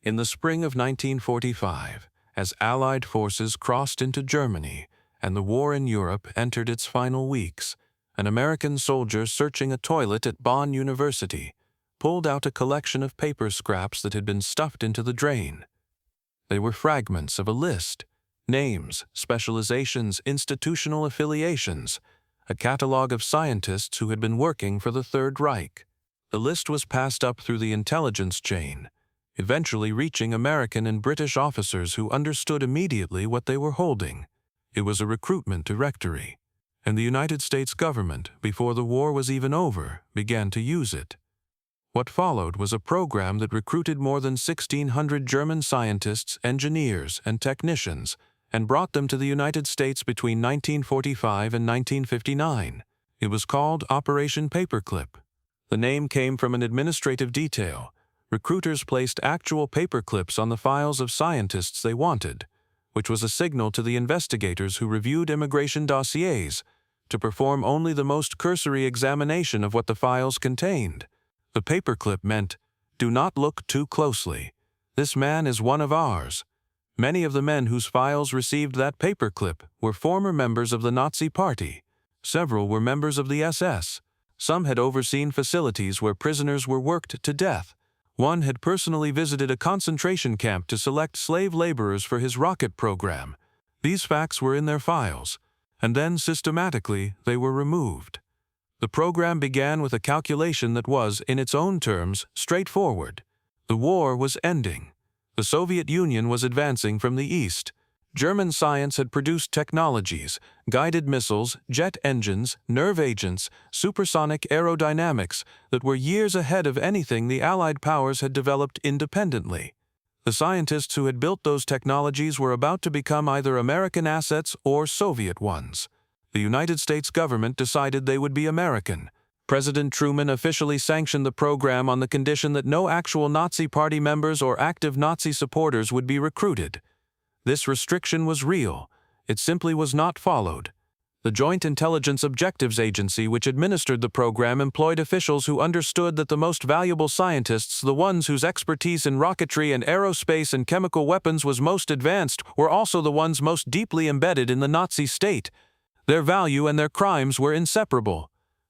In the spring of 1945, as Allied forces crossed into Germany and the war in Europe entered its final weeks, an American soldier searching a toilet at Bonn University pulled out a collection of paper scraps that had been stuffed into the drain. They were fragments of a list: names, specializations, institutional affiliations, a catalog of scientists who had been working for the Third Reich. The list was passed up through the intelligence chain, eventually reaching American and British officers who understood immediately what they were holding. It was a recruitment directory, and the United States government, before the war was even over, began to use it. What followed was a program that recruited more than 1,600 German scientists, engineers, and technicians, and brought them to the United States between 1945 and 1959. It was called Operation Paperclip. The name came from an administrative detail. Recruiters placed actual paper clips on the files of scientists they wanted, which was a signal to the investigators who reviewed immigration dossiers to perform only the most cursory examination of what the files contained. The paperclip meant, "Do not look too closely. This man is one of ours." Many of the men whose files received that paperclip were former members of the Nazi Party. Several were members of the SS. Some had overseen facilities where prisoners were worked to death. One had personally visited a concentration camp to select slave laborers for his rocket program. These facts were in their files, and then systematically they were removed. The program began with a calculation that was, in its own terms, straightforward. The war was ending. The Soviet Union was advancing from the east. German science had produced technologies, guided missiles, jet engines, nerve agents, supersonic aerodynamics that were years ahead of anything the Allied powers had developed independently. The scientists who had built those technologies were about to become either American assets or Soviet ones. The United States government decided they would be American. President Truman officially sanctioned the program on the condition that no actual Nazi Party members or active Nazi supporters would be recruited. This restriction was real. It simply was not followed. The Joint Intelligence Objectives Agency, which administered the program, employed officials who understood that the most valuable scientists, the ones whose expertise in rocketry and aerospace and chemical weapons was most advanced, were also the ones most deeply embedded in the Nazi state. Their value and their crimes were inseparable.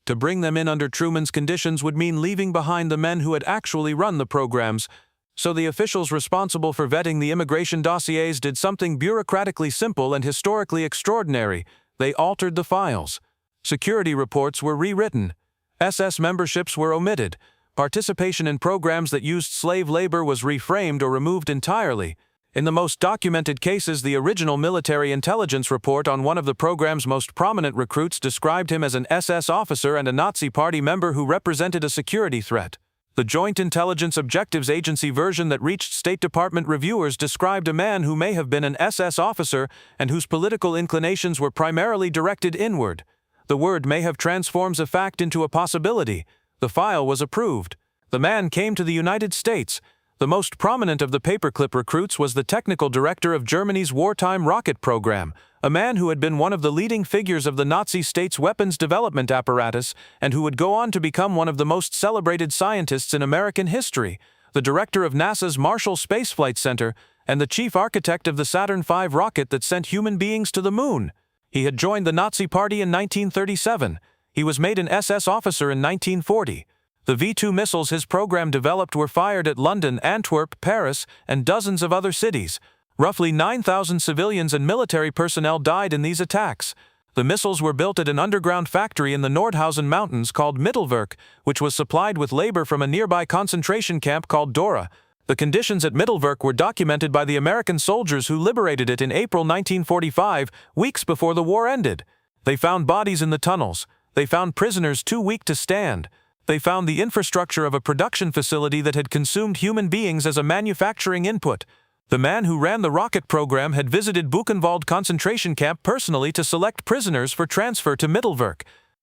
To bring them in under Truman's conditions would mean leaving behind the men who had actually run the programs. So the officials responsible for vetting the immigration dossiers did something bureaucratically simple and historically extraordinary. They altered the files. Security reports were rewritten. SS memberships were omitted. Participation in programs that used slave labor was reframed or removed entirely. In the most documented cases, the original military intelligence report on one of the program's most prominent recruits described him as an SS officer and a Nazi Party member who represented a security threat. The Joint Intelligence Objectives Agency version that reached State Department reviewers described a man who may have been an SS officer and whose political inclinations were primarily directed inward. The word may have transforms a fact into a possibility. The file was approved. The man came to the United States. The most prominent of the paperclip recruits was the technical director of Germany's wartime rocket program, a man who had been one of the leading figures of the Nazi state's weapons development apparatus and who would go on to become one of the most celebrated scientists in American history, the director of NASA's Marshall Space Flight Center, and the chief architect of the Saturn V rocket that sent human beings to the moon. He had joined the Nazi Party in 1937. He was made an SS officer in 1940. The V-2 missiles his program developed were fired at London, Antwerp, Paris, and dozens of other cities. Roughly 9,000 civilians and military personnel died in these attacks. The missiles were built at an underground factory in the Nordhausen Mountains called Mittelwerk, which was supplied with labor from a nearby concentration camp called Dora. The conditions at Mittelwerk were documented by the American soldiers who liberated it in April 1945, weeks before the war ended. They found bodies in the tunnels. They found prisoners too weak to stand. They found the infrastructure of a production facility that had consumed human beings as a manufacturing input. The man who ran the rocket program had visited Buchenwald concentration camp personally to select prisoners for transfer to Mittelwerk.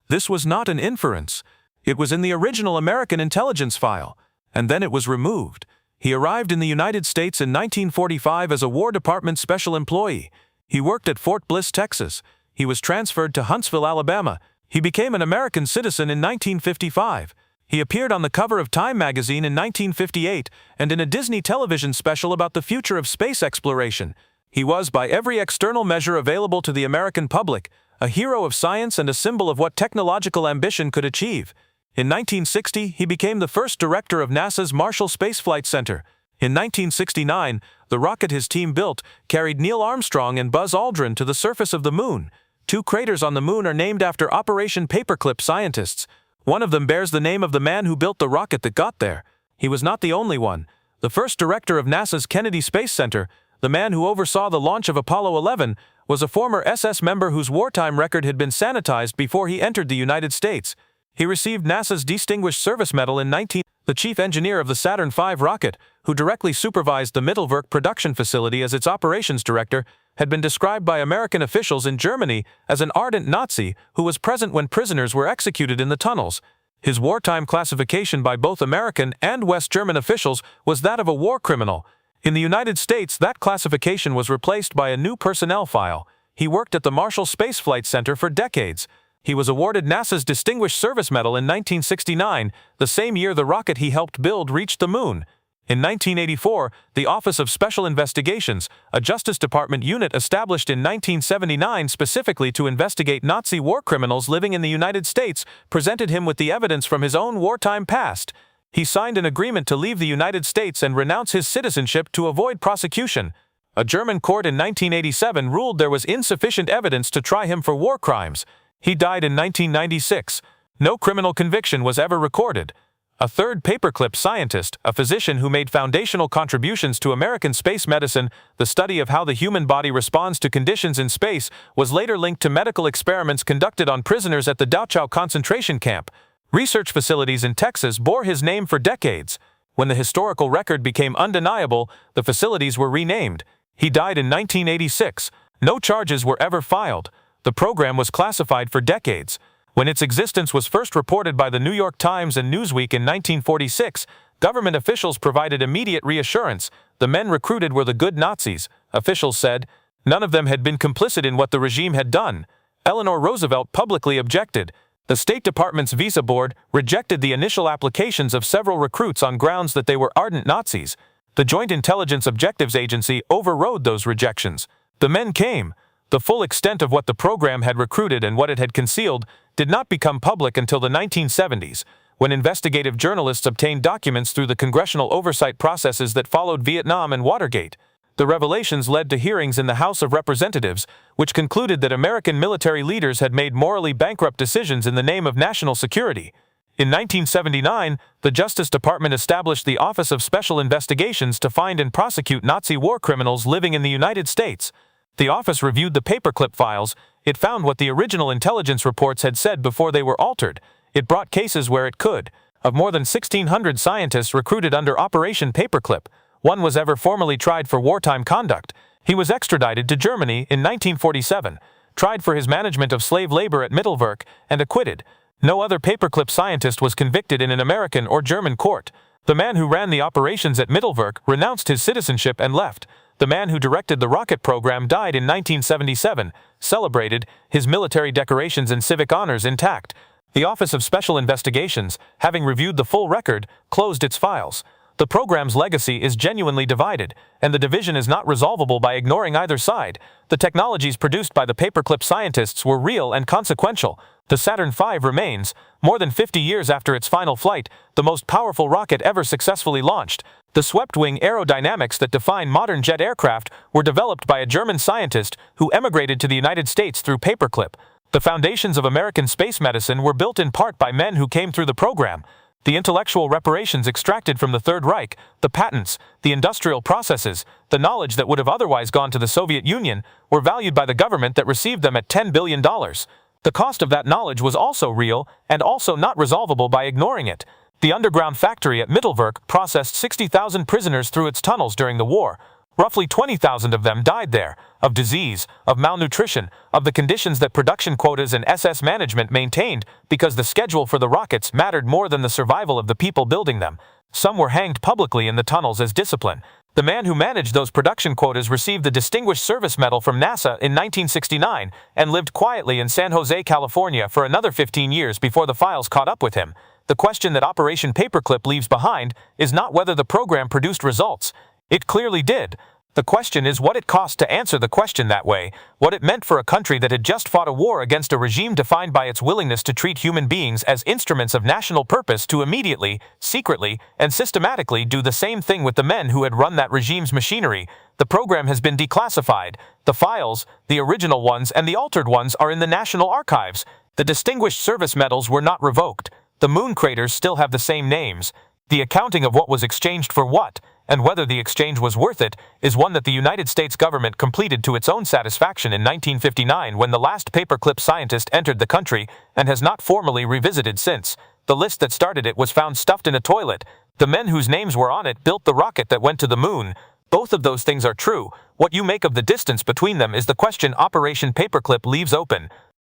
This was not an inference. It was in the original American intelligence file, and then it was removed. He arrived in the United States in 1945 as a War Department special employee. He worked at Fort Bliss, Texas. He was transferred to Huntsville, Alabama. He became an American citizen in 1955. He appeared on the cover of Time magazine in 1958 and in a Disney television special about the future of space exploration. He was, by every external measure available to the American public, a hero of science and a symbol of what technological ambition could achieve. In 1960, he became the first director of NASA's Marshall Space Flight Center. In 1969, the rocket his team built carried Neil Armstrong and Buzz Aldrin to the surface of the Moon. 2 craters on the Moon are named after Operation Paperclip scientists. One of them bears the name of the man who built the rocket that got there. He was not the only one. The first director of NASA's Kennedy Space Center, the man who oversaw the launch of Apollo 11, was a former SS member whose wartime record had been sanitized before he entered the United States. He received NASA's Distinguished Service Medal in 19... The chief engineer of the Saturn V rocket, who directly supervised the Mittelwerk production facility as its operations director, had been described by American officials in Germany as an ardent Nazi who was present when prisoners were executed in the tunnels. His wartime classification by both American and West German officials was that of a war criminal. In the United States, that classification was replaced by a new personnel file. He worked at the Marshall Space Flight Center for decades. He was awarded NASA's Distinguished Service Medal in 1969, the same year the rocket he helped build reached the Moon. In 1984, the Office of Special Investigations, a Justice Department unit established in 1979 specifically to investigate Nazi war criminals living in the United States, presented him with the evidence from his own wartime past. He signed an agreement to leave the United States and renounce his citizenship to avoid prosecution. A German court in 1987 ruled there was insufficient evidence to try him for war crimes. He died in 1996. No criminal conviction was ever recorded. A third paperclip scientist, a physician who made foundational contributions to American space medicine, the study of how the human body responds to conditions in space, was later linked to medical experiments conducted on prisoners at the Dachau concentration camp. Research facilities in Texas bore his name for decades. When the historical record became undeniable, the facilities were renamed. He died in 1986. No charges were ever filed. The program was classified for decades. When its existence was first reported by the New York Times and Newsweek in 1946, government officials provided immediate reassurance. The men recruited were the good Nazis, officials said. None of them had been complicit in what the regime had done. Eleanor Roosevelt publicly objected. The State Department's Visa Board rejected the initial applications of several recruits on grounds that they were ardent Nazis. The Joint Intelligence Objectives Agency overrode those rejections. The men came. The full extent of what the program had recruited and what it had concealed did not become public until the 1970s, when investigative journalists obtained documents through the congressional oversight processes that followed Vietnam and Watergate. The revelations led to hearings in the House of Representatives, which concluded that American military leaders had made morally bankrupt decisions in the name of national security. In 1979, the Justice Department established the Office of Special Investigations to find and prosecute Nazi war criminals living in the United States. The office reviewed the paperclip files. It found what the original intelligence reports had said before they were altered. It brought cases where it could. Of more than 1,600 scientists recruited under Operation Paperclip, one was ever formally tried for wartime conduct. He was extradited to Germany in 1947, tried for his management of slave labor at Mittelwerk, and acquitted. No other paperclip scientist was convicted in an American or German court. The man who ran the operations at Mittelwerk renounced his citizenship and left. The man who directed the rocket program died in 1977, celebrated, his military decorations and civic honors intact. The Office of Special Investigations, having reviewed the full record, closed its files. The program's legacy is genuinely divided, and the division is not resolvable by ignoring either side. The technologies produced by the paperclip scientists were real and consequential. The Saturn V remains, more than 50 years after its final flight, the most powerful rocket ever successfully launched. The swept-wing aerodynamics that define modern jet aircraft were developed by a German scientist who emigrated to the United States through paperclip. The foundations of American space medicine were built in part by men who came through the program. The intellectual reparations extracted from the Third Reich, the patents, the industrial processes, the knowledge that would have otherwise gone to the Soviet Union, were valued by the government that received them at $10 billion. The cost of that knowledge was also real and also not resolvable by ignoring it. The underground factory at Mittelwerk processed 60,000 prisoners through its tunnels during the war. Roughly 20,000 of them died there, of disease, of malnutrition, of the conditions that production quotas and SS management maintained, because the schedule for the rockets mattered more than the survival of the people building them. Some were hanged publicly in the tunnels as discipline. The man who managed those production quotas received the Distinguished Service Medal from NASA in 1969 and lived quietly in San Jose, California for another 15 years before the files caught up with him. The question that Operation Paperclip leaves behind is not whether the program produced results. It clearly did. The question is what it cost to answer the question that way, what it meant for a country that had just fought a war against a regime defined by its willingness to treat human beings as instruments of national purpose to immediately, secretly, and systematically do the same thing with the men who had run that regime's machinery. The program has been declassified. The files, the original ones and the altered ones, are in the National Archives. The Distinguished Service Medals were not revoked. The moon craters still have the same names. The accounting of what was exchanged for what, and whether the exchange was worth it, is one that the United States government completed to its own satisfaction in 1959 when the last paperclip scientist entered the country, and has not formally revisited since. The list that started it was found stuffed in a toilet. The men whose names were on it built the rocket that went to the moon. Both of those things are true. What you make of the distance between them is the question Operation Paperclip leaves open.